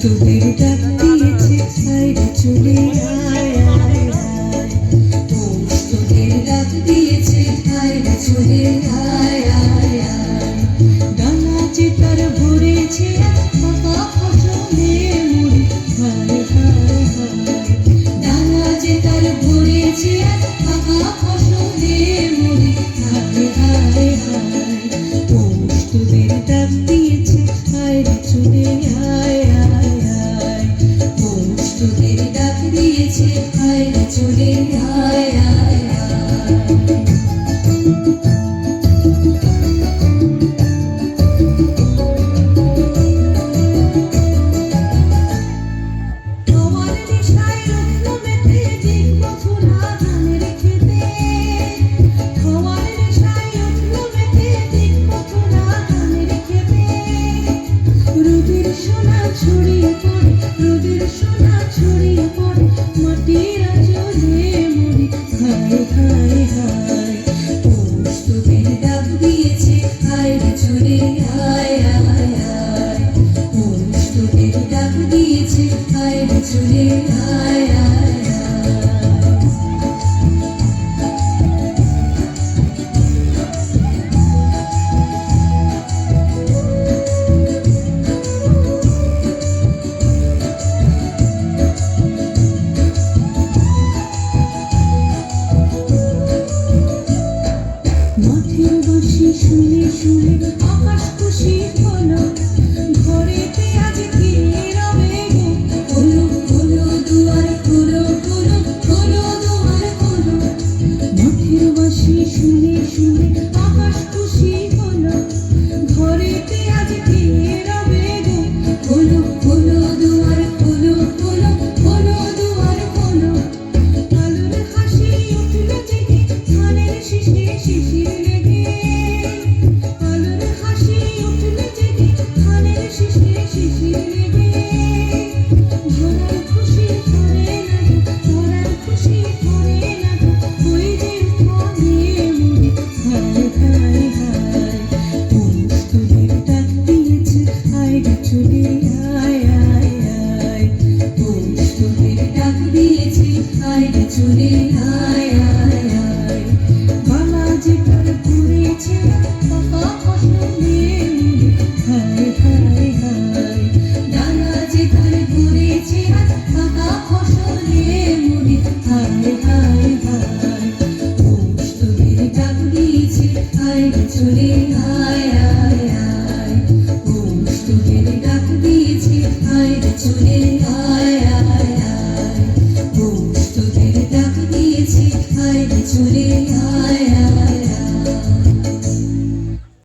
তোদের ডাক দিয়েছে বাইরে চলে আয় আয় আয়, তোদের ডাক দিয়েছে বাইরে চলে আয় আয় আয়। ডানা যে তার ভরেছে পাকা ফসলে মুড়ি, হায় হায় হায়। ডানা যে তার ভরেছে পাকা ফসলে মুড়ি, হায় হায় হায়। তোদের ডাক দিয়েছে বাইরে চলে আয় আয় আয়, তোদের ডাক দিয়েছে বাইরে চলে আয় আয় আয়। তোমার নেশায় রত্ন মেতে দেখবো ছোড়া ধানের খেতে, তোমার নেশায় রত্ন মেতে দেখবো ছোড়া ধানের খেতে। রোদের সোনা ছড়িয়ে পড়ে, রোদের সোনা ছড়িয়ে পড়ে মাটির আঁচলে মুড়ি, হায় হায় হায়। তোদের ডাক দিয়েছে বাইরে চলে আয় আয় আয়, তোদের ডাক দিয়েছে বাইরে চলে আয় আয় আয়। মাঠের বাঁশি শুনে শুনে আকাশ খুশি হলো, ঘরেতে আজ কে রবে গো, খোলো খোলো দুয়ার খোলো খোলো খোলো দুয়ার খোলো। মাঠের বাঁশি শুনে শুনে আকাশ খুশি হলো, ঘরেতে আজ কে রবে গো, খোলো খোলো দুয়ার খোলো খোলো খোলো দুয়ার খোলো। আলোর হাসি উঠল জেগে ধানের শীষে শিশির লেগে, আলোর হাসি উঠল জেগে ধানের শীষে শিশির লেগে। ধরার খুশি ধরে না গো, ধরার খুশি ধরে না গো, ওই যে উঠোনে মুড়ি, হায় হায় হায়। তোদের ডাক দিয়েছে বাইরে চলে আয় আয় আয়, তোদের ডাক দিয়েছে বাইরে চলে আয় আয় আয়। বালা যে তার ঘুরেছে পাকা ফসলে মুড়ি, হায় হায় হায়। ডানা যে তার ঘুরেছে পাকা ফসলে মুড়ি, হায় হায় হায়। তোদের ডাক দিয়েছে বাইরে চলে আয়